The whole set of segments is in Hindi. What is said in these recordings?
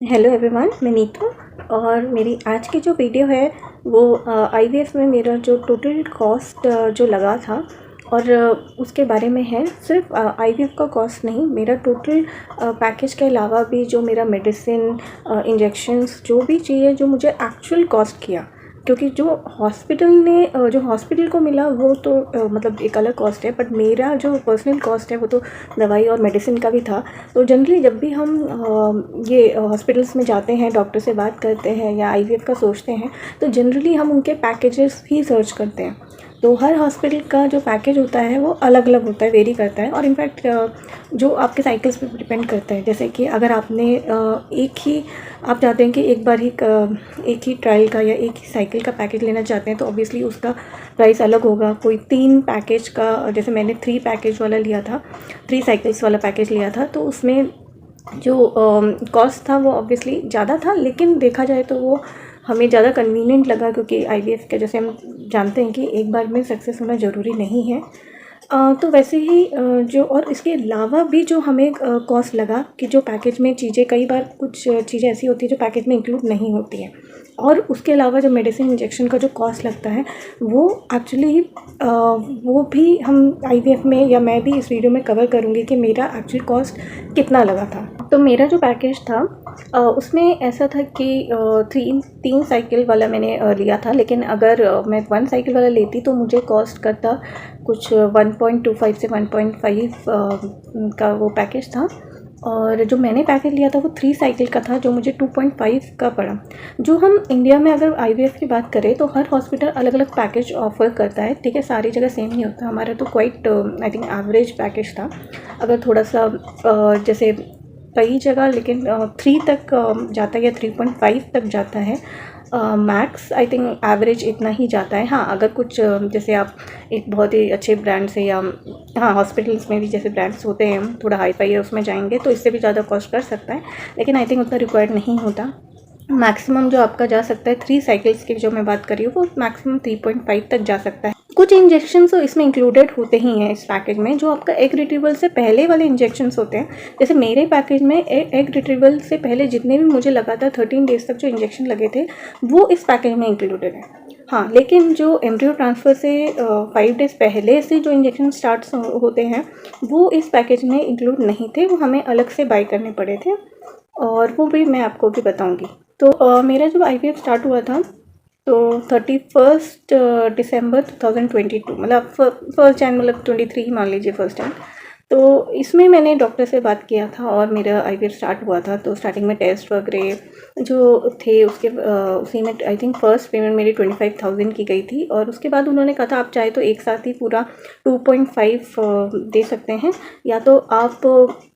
हेलो एवरीवन, मैं नीतू। और मेरी आज की जो वीडियो है वो आईवीएफ में मेरा जो टोटल कॉस्ट जो लगा था और उसके बारे में है। सिर्फ आईवीएफ का कॉस्ट नहीं, मेरा टोटल पैकेज के अलावा भी जो मेरा मेडिसिन, इंजेक्शंस, जो भी चीज़ें जो मुझे एक्चुअल कॉस्ट किया, क्योंकि जो हॉस्पिटल को मिला वो तो मतलब एक अलग कॉस्ट है, बट मेरा जो पर्सनल कॉस्ट है वो तो दवाई और मेडिसिन का भी था। तो जनरली जब भी हम ये हॉस्पिटल्स में जाते हैं, डॉक्टर से बात करते हैं या आईवीएफ का सोचते हैं, तो जनरली हम उनके पैकेजेस ही सर्च करते हैं। तो हर हॉस्पिटल का जो पैकेज होता है वो अलग अलग होता है, वेरी करता है। और इनफैक्ट जो आपके साइकिल्स पे डिपेंड करता है। जैसे कि अगर आपने एक ही आप चाहते हैं कि एक ही ट्रायल का या एक ही साइकिल का पैकेज लेना चाहते हैं, तो ऑब्वियसली उसका प्राइस अलग होगा। कोई 3 पैकेज का, जैसे मैंने 3 पैकेज वाला लिया था, 3 साइकिल्स वाला पैकेज लिया था, तो उसमें जो कॉस्ट था वो ऑब्वियसली ज़्यादा था, लेकिन देखा जाए तो वो हमें ज़्यादा कन्वीनियंट लगा, क्योंकि आईवीएफ के जैसे हम जानते हैं कि एक बार में सक्सेस होना ज़रूरी नहीं है। तो वैसे ही जो और इसके अलावा भी जो हमें कॉस्ट लगा कि जो पैकेज में चीज़ें, कई बार कुछ चीज़ें ऐसी होती है जो पैकेज में इंक्लूड नहीं होती हैं, और उसके अलावा जो मेडिसिन इंजेक्शन का जो कॉस्ट लगता है वो एक्चुअली वो भी हम आईवीएफ में या मैं भी इस वीडियो में कवर करूँगी कि मेरा एक्चुअल कॉस्ट कितना लगा था। तो मेरा जो पैकेज था उसमें ऐसा था कि तीन साइकिल वाला मैंने लिया था, लेकिन अगर मैं 1 साइकिल वाला लेती तो मुझे कॉस्ट करता कुछ 1.25 से 1.5 का वो पैकेज था। और जो मैंने पैकेज लिया था वो 3 साइकिल का था, जो मुझे 2.5 का पड़ा। जो हम इंडिया में अगर आईवीएफ की बात करें तो हर हॉस्पिटल अलग अलग पैकेज ऑफर करता है, ठीक है, सारी जगह सेम नहीं होता। हमारा तो quite I think average package था। अगर थोड़ा सा जैसे कई जगह लेकिन 3 तक जाता है या 3.5 तक जाता है मैक्स। आई थिंक एवरेज इतना ही जाता है। हाँ, अगर कुछ जैसे आप एक बहुत ही अच्छे ब्रांड से या हाँ हॉस्पिटल्स में भी जैसे ब्रांड्स होते हैं थोड़ा हाई फाई है, उसमें जाएंगे तो इससे भी ज़्यादा कॉस्ट कर सकता है, लेकिन आई थिंक उतना रिक्वायर्ड नहीं होता। मैक्सिमम जो आपका जा सकता है 3 साइकिल्स की जो मैं बात कर रही हूँ वो मैक्सिमम 3.5 तक जा सकता है। कुछ इंजेक्शंस तो इसमें इंक्लूडेड होते ही हैं इस पैकेज में, जो आपका एग रिट्रीवल से पहले वाले इंजेक्शंस होते हैं। जैसे मेरे पैकेज में एग रिट्रीवल से पहले जितने भी मुझे लगातार 13 डेज तक जो इंजेक्शन लगे थे वो इस पैकेज में इंक्लूडेड है। हाँ, लेकिन जो एम्ब्रियो ट्रांसफ़र से 5 डेज़ पहले से जो इंजेक्शन स्टार्ट होते हैं वो इस पैकेज में इंक्लूड नहीं थे, वो हमें अलग से बाई करने पड़े थे, और वो भी मैं आपको भी बताऊँगी। तो मेरा जब आईवीएफ स्टार्ट हुआ था तो 31 दिसंबर 2022, मतलब फर्स्ट जैन, मतलब 23 मान लीजिए फर्स्ट टाइम। तो इसमें मैंने डॉक्टर से बात किया था और मेरा आईवीएफ स्टार्ट हुआ था। तो स्टार्टिंग में टेस्ट वगैरह जो थे उसके उसी में आई थिंक फ़र्स्ट पेमेंट मेरी 25,000 की गई थी, और उसके बाद उन्होंने कहा था आप चाहे तो एक साथ ही पूरा 2.5 दे सकते हैं, या तो आप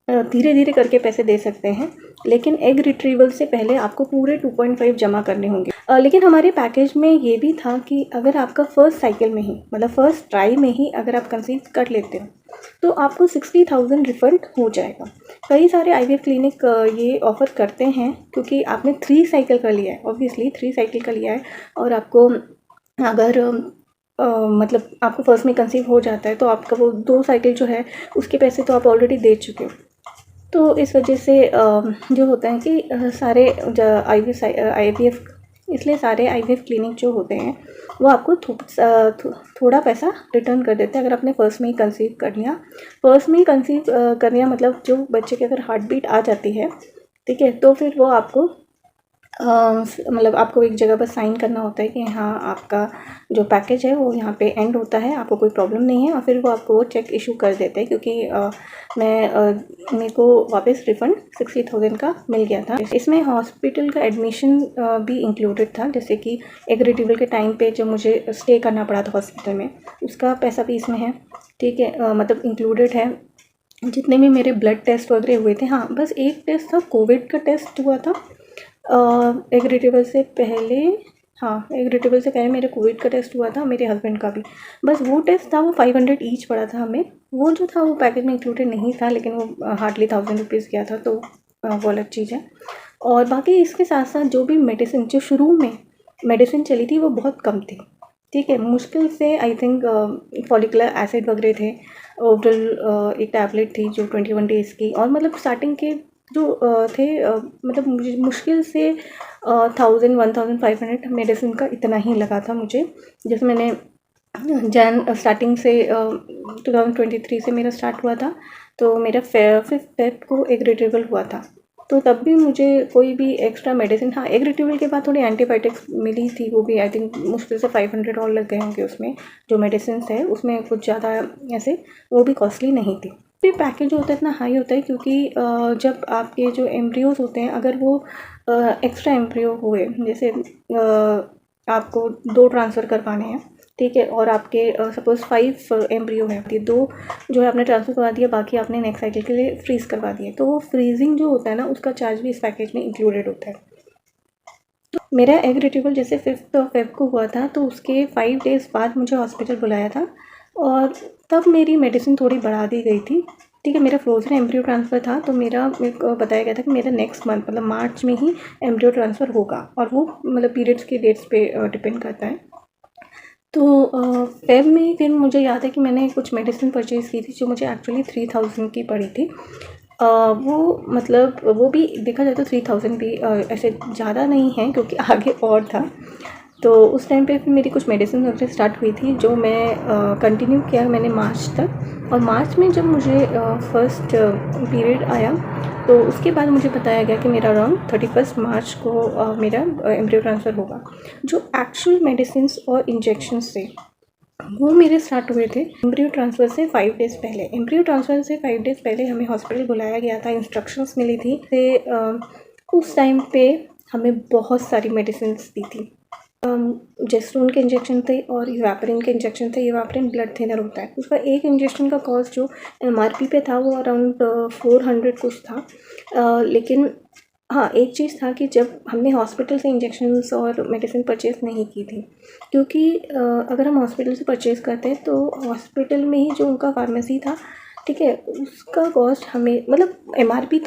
धीरे धीरे करके पैसे दे सकते हैं, लेकिन एग रिट्रीवल से पहले आपको पूरे 2.5 जमा करने होंगे। लेकिन हमारे पैकेज में ये भी था कि अगर आपका फर्स्ट साइकिल में ही, मतलब फर्स्ट ट्राई में ही अगर आप कंसीव कर लेते हो तो आपको 60,000 रिफंड हो जाएगा। कई सारे आईवीएफ क्लिनिक ये ऑफ़र करते हैं, क्योंकि आपने 3 साइकिल का लिया है, ऑब्वियसली 3 साइकिल का लिया है, और आपको अगर मतलब आपको फर्स्ट में कंसीव हो जाता है तो आपका वो 2 साइकिल जो है उसके पैसे तो आप ऑलरेडी दे चुके हो। तो इस वजह से जो होता है कि सारे आईवीएफ, इसलिए सारे आईवीएफ क्लिनिक जो होते हैं वो आपको थोड़ा पैसा रिटर्न कर देते हैं अगर आपने फ़र्स्ट में ही कंसीव कर लिया। फ़र्स्ट में ही कंसीव कर लिया मतलब जो बच्चे की अगर हार्ट बीट आ जाती है, ठीक है, तो फिर वो आपको मतलब आपको एक जगह पर साइन करना होता है कि हाँ आपका जो पैकेज है वो यहाँ पे एंड होता है, आपको कोई प्रॉब्लम नहीं है, और फिर वो आपको वो चेक इशू कर देते हैं। क्योंकि मेरे को वापस रिफ़ंड 60,000 का मिल गया था। इसमें हॉस्पिटल का एडमिशन भी इंक्लूडेड था, जैसे कि एग रिट्रीवल के टाइम पे जो मुझे स्टे करना पड़ा था हॉस्पिटल में, उसका पैसा भी इसमें है, ठीक है, मतलब इंक्लूडेड है। जितने भी मेरे ब्लड टेस्ट वगैरह हुए थे, हाँ बस एक टेस्ट था, कोविड का टेस्ट हुआ था एग रिट्रीवल से पहले। हाँ, एग रिट्रीवल से पहले मेरे कोविड का टेस्ट हुआ था, मेरे हस्बैंड का भी, बस वो टेस्ट था, वो 500 ईच पड़ा था हमें। वो जो था वो पैकेज में इंक्लूडेड नहीं था, लेकिन वो हार्डली 1000 रुपीज़ गया था, तो वो अलग चीज़ है। और बाकी इसके साथ साथ जो भी मेडिसिन, जो शुरू में मेडिसिन चली थी वो बहुत कम थी, ठीक है, मुश्किल से आई थिंक फॉलिकुलर एसिड वगैरह थे, ओवरल एक टैबलेट थी जो 21 डेज़ की, और मतलब स्टार्टिंग के जो थे मतलब मुझे मुश्किल से 1500 मेडिसिन का इतना ही लगा था मुझे। जैसे मैंने स्टार्टिंग से 2023 से मेरा स्टार्ट हुआ था, तो मेरा 5th फेब को एग्रीटेबल हुआ था। तो तब भी मुझे कोई भी एक्स्ट्रा मेडिसिन, हाँ एग्रीटेबल के बाद थोड़ी एंटीबायोटिक्स मिली थी, वो भी आई थिंक मुश्किल से 500 और लग गए होंगे उसमें। जो मेडिसिन है उसमें कुछ ज़्यादा ऐसे वो भी कॉस्टली नहीं थी। फिर पैकेज जो होता है इतना हाई होता है क्योंकि जब आपके जो एम्ब्रियोज होते हैं, अगर वो एक्स्ट्रा एम्ब्रियो हुए, जैसे आपको 2 ट्रांसफ़र करवाने हैं, ठीक है, और आपके सपोज़ 5 एम्ब्रियो हैं, ये 2 जो है आपने ट्रांसफ़र करवा दिया, बाकी आपने नेक्स्ट साइकिल के लिए फ्रीज़ करवा दिए, तो वो फ्रीजिंग जो होता है ना, उसका चार्ज भी इस पैकेज में इंक्लूडेड होता है। मेरा एग रिट्रीवल जैसे 5th फेब को हुआ था, तो उसके 5 डेज़ बाद मुझे हॉस्पिटल बुलाया था और तब मेरी मेडिसिन थोड़ी बढ़ा दी गई थी, ठीक है। मेरा फ्रोज़न एम्ब्रियो ट्रांसफ़र था, तो मेरे को बताया गया था कि मेरा नेक्स्ट मंथ मतलब मार्च में ही एम्ब्रियो ट्रांसफ़र होगा, और वो मतलब पीरियड्स की डेट्स पे डिपेंड करता है। तो फेब में फिर मुझे याद है कि मैंने कुछ मेडिसिन परचेज़ की थी जो मुझे एक्चुअली 3000 की पड़ी थी। वो मतलब वो भी देखा जाए तो 3000 भी ऐसे ज़्यादा नहीं है क्योंकि आगे और था। तो उस टाइम पे फिर मेरी कुछ मेडिसिन वगैरह स्टार्ट हुई थी जो मैं कंटिन्यू किया मैंने मार्च तक। और मार्च में जब मुझे फर्स्ट पीरियड आया, तो उसके बाद मुझे बताया गया कि मेरा अराउंड 31 मार्च को मेरा एम्ब्रियो ट्रांसफ़र होगा। जो एक्चुअल मेडिसिन्स और इंजेक्शंस थे वो मेरे स्टार्ट हुए थे एम्ब्रियो ट्रांसफ़र से 5 डेज़ पहले। एम्ब्रियो ट्रांसफ़र से 5 डेज़ पहले हमें हॉस्पिटल बुलाया गया था, इंस्ट्रक्शंस मिली थी। उस टाइम पे हमें बहुत सारी मेडिसिन्स दी थी। जेस्टोन के इंजेक्शन थे और इवापरिन के इंजेक्शन थे। इवापरिन ब्लड थिनर होता है, उसका एक इंजेक्शन का कॉस्ट जो MRP पे था वो अराउंड 400 कुछ था। लेकिन हाँ, एक चीज़ था कि जब हमने हॉस्पिटल से इंजेक्शंस और मेडिसिन परचेज़ नहीं की थी, क्योंकि अगर हम हॉस्पिटल से परचेज़ करते हैं तो हॉस्पिटल में ही जो उनका फार्मेसी था, ठीक है, उसका कॉस्ट हमें मतलब MRP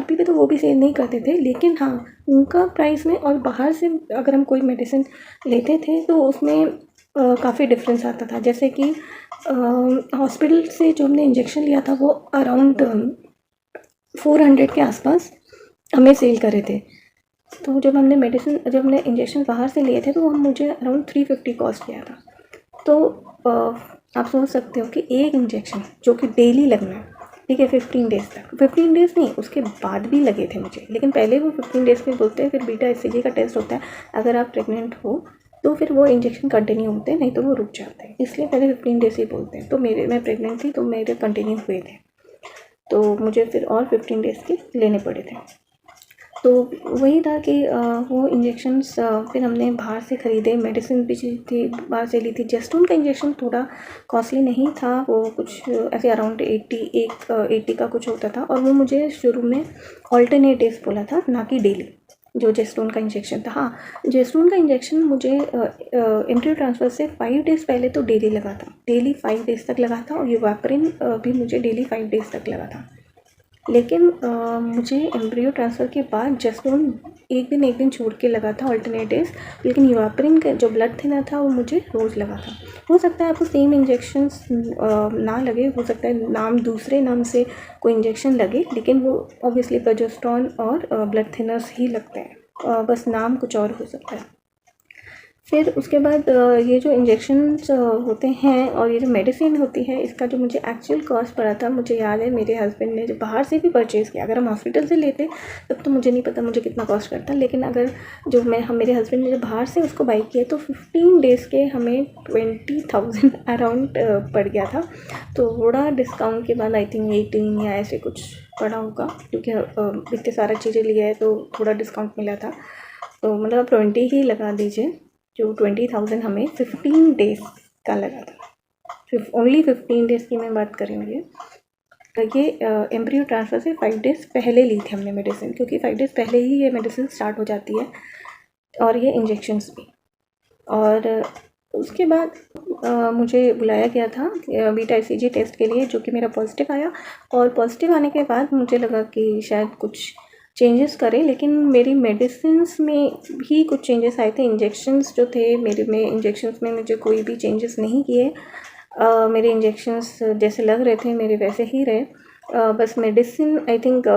पे तो वो भी सेल नहीं करते थे, लेकिन हाँ उनका प्राइस में और बाहर से अगर हम कोई मेडिसिन लेते थे तो उसमें काफ़ी डिफरेंस आता था। जैसे कि हॉस्पिटल से जो हमने इंजेक्शन लिया था वो अराउंड 400 के आसपास हमें सेल करे थे। तो जब हमने इंजेक्शन बाहर से लिए थे तो वो मुझे अराउंड 350 कॉस्ट किया था। तो आप सोच सकते हो कि एक इंजेक्शन जो कि डेली लगना है, ठीक है, 15 डेज़ तक, 15 डेज़ नहीं उसके बाद भी लगे थे मुझे, लेकिन पहले वो 15 डेज़ के बोलते हैं, फिर बीटा HCG का टेस्ट होता है, अगर आप प्रेग्नेंट हो तो फिर वो इंजेक्शन कंटिन्यू होते हैं, नहीं तो वो रुक जाते हैं, इसलिए पहले 15 डेज़ ही बोलते हैं। तो मैं प्रेग्नेंट थी तो मेरे कंटिन्यू हुए थे, तो मुझे फिर और 15 डेज़ के लेने पड़े थे। तो वही था कि वो इंजेक्शंस फिर हमने बाहर से ख़रीदे, मेडिसिन भी थी बाहर से ली थी। जेस्टोन का इंजेक्शन थोड़ा कॉस्टली नहीं था, वो कुछ ऐसे अराउंड 80 का कुछ होता था, और वो मुझे शुरू में ऑल्टरनेट डेज़ बोला था, ना कि डेली, जो जेस्टोन का इंजेक्शन था। हाँ, जेस्टोन का इंजेक्शन मुझे एम्ब्रियो ट्रांसफ़र से 5 डेज़ पहले तो डेली लगा था, डेली 5 डेज़ तक लगा था, और यूवापरिन भी मुझे डेली 5 डेज़ तक लगा था। लेकिन मुझे एम्ब्रियो ट्रांसफ़र के बाद जेस्टोन एक दिन छोड़ के लगा था ऑल्टरनेट डेज़, लेकिन यूवापरिन का जो ब्लड थिनर था वो मुझे रोज़ लगा था। हो सकता है आपको सेम इंजेक्शंस ना लगे, हो सकता है दूसरे नाम से कोई इंजेक्शन लगे, लेकिन वो ऑब्वियसली प्रोजेस्टेरॉन और ब्लड थिनर्स ही लगते हैं, बस नाम कुछ और हो सकता है। फिर उसके बाद ये जो इंजेक्शंस होते हैं और ये जो मेडिसिन होती है, इसका जो मुझे एक्चुअल कॉस्ट पड़ा था, मुझे याद है मेरे हस्बैंड ने जो बाहर से भी परचेज़ किया। अगर हम हॉस्पिटल से लेते तब तो मुझे नहीं पता मुझे कितना कॉस्ट करता, लेकिन अगर मेरे हस्बैंड ने जो बाहर से उसको बाई किया तो 15 डेज़ के हमें 20,000 अराउंड पड़ गया था। तो थोड़ा डिस्काउंट के बाद आई थिंक 18 या ऐसे कुछ पड़ा होगा, क्योंकि इतने सारा चीज़ें लिया है तो थोड़ा डिस्काउंट मिला था। तो मतलब 20 ही लगा दीजिए, जो 20,000 हमें 15 डेज़ का लगा था। ओनली 15 डेज़ की मैं बात कर रही हूँ। ये एम्ब्रियो ट्रांसफ़र से 5 डेज़ पहले ली थी हमने मेडिसिन, क्योंकि 5 डेज़ पहले ही ये मेडिसिन स्टार्ट हो जाती है, और ये इंजेक्शंस भी। और उसके बाद मुझे बुलाया गया था बीटा HCG टेस्ट के लिए, जो कि मेरा पॉजिटिव आया, और पॉजिटिव आने के बाद मुझे लगा कि शायद कुछ चेंजेस करें, लेकिन मेरी मेडिसिन्स में भी कुछ चेंजेस आए थे। इंजेक्शंस जो थे इंजेक्शंस में मुझे कोई भी चेंजेस नहीं किए। मेरे इंजेक्शंस जैसे लग रहे थे मेरे वैसे ही रहे, बस मेडिसिन आई थिंक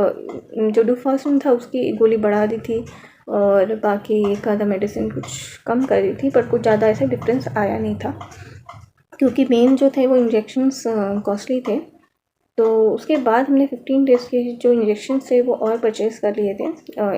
जो डूफास्टन था उसकी गोली बढ़ा दी थी और बाकी एक आधा मेडिसिन कुछ कम कर दी थी, पर कुछ ज़्यादा ऐसे डिफरेंस आया नहीं था क्योंकि मेन जो थे वो इंजेक्शंस कॉस्टली थे। तो उसके बाद हमने 15 डेज़ के जो इंजेक्शंस थे वो और परचेज़ कर लिए थे,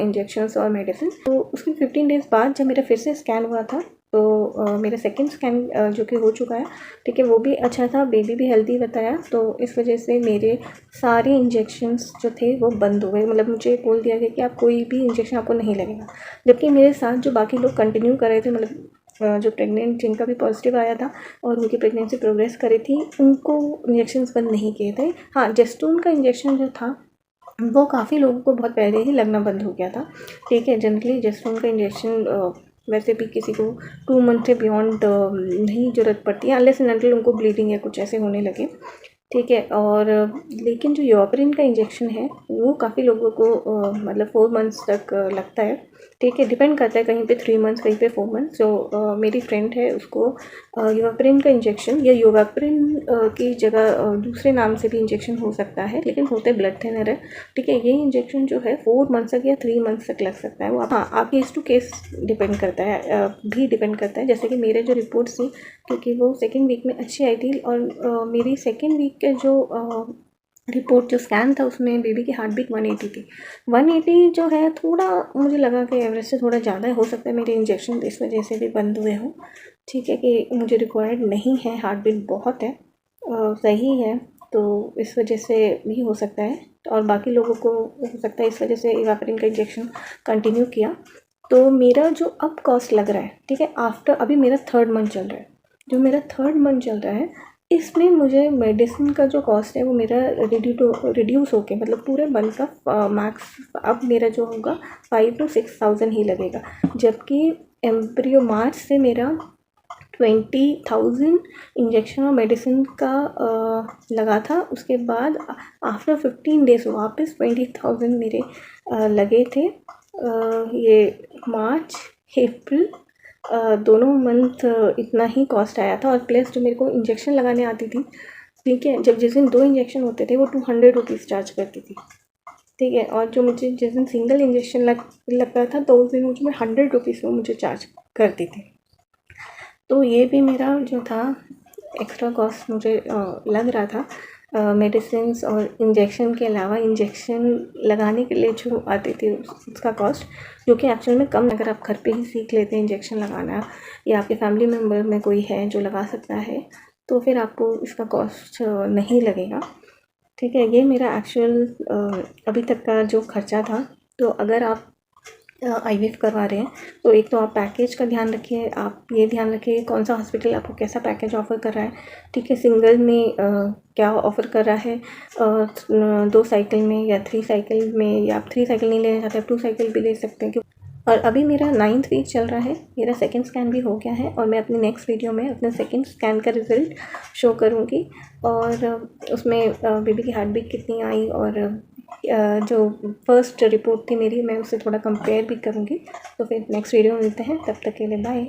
इंजेक्शंस और मेडिसिन। तो उसके 15 डेज़ बाद जब मेरा फिर से स्कैन हुआ था तो मेरा सेकंड स्कैन जो कि हो चुका है, ठीक है, वो भी अच्छा था, बेबी भी हेल्दी बताया। तो इस वजह से मेरे सारे इंजेक्शंस जो थे वो बंद हो गए, मतलब मुझे बोल दिया गया कि आप कोई भी इंजेक्शन आपको नहीं लगेगा। जबकि मेरे साथ जो बाकी लोग कंटिन्यू कर रहे थे, मतलब जो प्रेग्नेंट जिनका भी पॉजिटिव आया था और उनकी प्रेगनेंसी प्रोग्रेस करी थी, उनको इंजेक्शंस बंद नहीं किए थे। हाँ, जेस्टून का इंजेक्शन जो था वो काफ़ी लोगों को बहुत पहले ही लगना बंद हो गया था, ठीक है। जनरली जेस्टून का इंजेक्शन वैसे भी किसी को 2 मंथ से बियॉन्ड नहीं ज़रूरत पड़ती है, अनलेस एंड अनटिल उनको ब्लीडिंग या कुछ ऐसे होने लगे, ठीक है। और लेकिन जो यूरोपिन का इंजेक्शन है वो काफ़ी लोगों को मतलब 4 मंथ्स तक लगता है, ठीक है। डिपेंड करता है, कहीं पे 3 मंथ्स, कहीं पे 4 मंथ्स। जो मेरी फ्रेंड है उसको यूरोपिन का इंजेक्शन या यूरोपिन की जगह दूसरे नाम से भी इंजेक्शन हो सकता है, लेकिन होते ब्लड थिनर है, ठीक है। ये इंजेक्शन जो है 4 मंथ्स तक या 3 मंथ्स तक लग सकता है। वो हाँ, आप केस टू केस डिपेंड करता है, भी डिपेंड करता है। जैसे कि मेरे जो रिपोर्ट्स थी, क्योंकि वो सेकेंड वीक में अच्छी आई थी और मेरी सेकेंड वीक के जो रिपोर्ट जो स्कैन था उसमें बेबी की हार्ट बीट 180 थी। 180 जो है थोड़ा मुझे लगा कि एवरेज से थोड़ा ज़्यादा हो सकता है, मेरे इंजेक्शन इस वजह से भी बंद हुए हों, ठीक है, कि मुझे रिक्वायर्ड नहीं है, हार्ट बीट बहुत है, सही है, तो इस वजह से भी हो सकता है। और बाकी लोगों को हो सकता है इस वजह से इवापरिन का इंजेक्शन कंटिन्यू किया। तो मेरा जो अब कॉस्ट लग रहा है, ठीक है, आफ्टर अभी मेरा 3rd मंथ चल रहा है, जो मेरा 3rd मंथ चल रहा है इसमें मुझे मेडिसिन का जो कॉस्ट है वो मेरा रिड्यूस होके, मतलब पूरे मंथ का मैक्स अब मेरा जो होगा 5 to 6,000 ही लगेगा। जबकि एम्ब्रियो मार्च से मेरा 20,000 इंजेक्शन और मेडिसिन का लगा था। उसके बाद आफ्टर 15 डेज़ वापस 20,000 मेरे लगे थे। ये मार्च अप्रैल दोनों मंथ इतना ही कॉस्ट आया था। और प्लस जो मेरे को इंजेक्शन लगाने आती थी, ठीक है, जब जिस दिन 2 इंजेक्शन होते थे वो 200 रुपीज़ चार्ज करती थी, ठीक है। और जो मुझे जिस दिन सिंगल इंजेक्शन लगता था तो उस दिन मुझे 100 रुपीज़ में मुझे चार्ज करती थी। तो ये भी मेरा जो था एक्स्ट्रा कॉस्ट मुझे लग रहा था मेडिसिन्स और इंजेक्शन के अलावा। इंजेक्शन लगाने के लिए जो आती थी उसका कॉस्ट, जो कि एक्चुअल में कम, अगर आप घर पे ही सीख लेते हैं इंजेक्शन लगाना या आपके फैमिली मेम्बर में कोई है जो लगा सकता है, तो फिर आपको इसका कॉस्ट नहीं लगेगा, ठीक है। ये मेरा एक्चुअल अभी तक का जो खर्चा था। तो अगर आप आईवीएफ करवा रहे हैं तो एक तो आप पैकेज का ध्यान रखिए, आप ये ध्यान रखिए कौन सा हॉस्पिटल आपको कैसा पैकेज ऑफ़र कर रहा है, ठीक है। सिंगल में क्या ऑफ़र कर रहा है, 2 साइकिल में या 3 साइकिल में, या आप 3 साइकिल नहीं लेना चाहते आप 2 साइकिल भी ले सकते हैं। और अभी मेरा 9th वीक चल रहा है, मेरा सेकंड स्कैन भी हो गया है और मैं अपनी नेक्स्ट वीडियो में अपने सेकंड स्कैन का रिज़ल्ट शो करूँगी और उसमें बेबी की हार्ट बीट कितनी आई और जो फर्स्ट रिपोर्ट थी मेरी मैं उससे थोड़ा कंपेयर भी करूँगी। तो फिर नेक्स्ट वीडियो में मिलते हैं, तब तक के लिए बाय।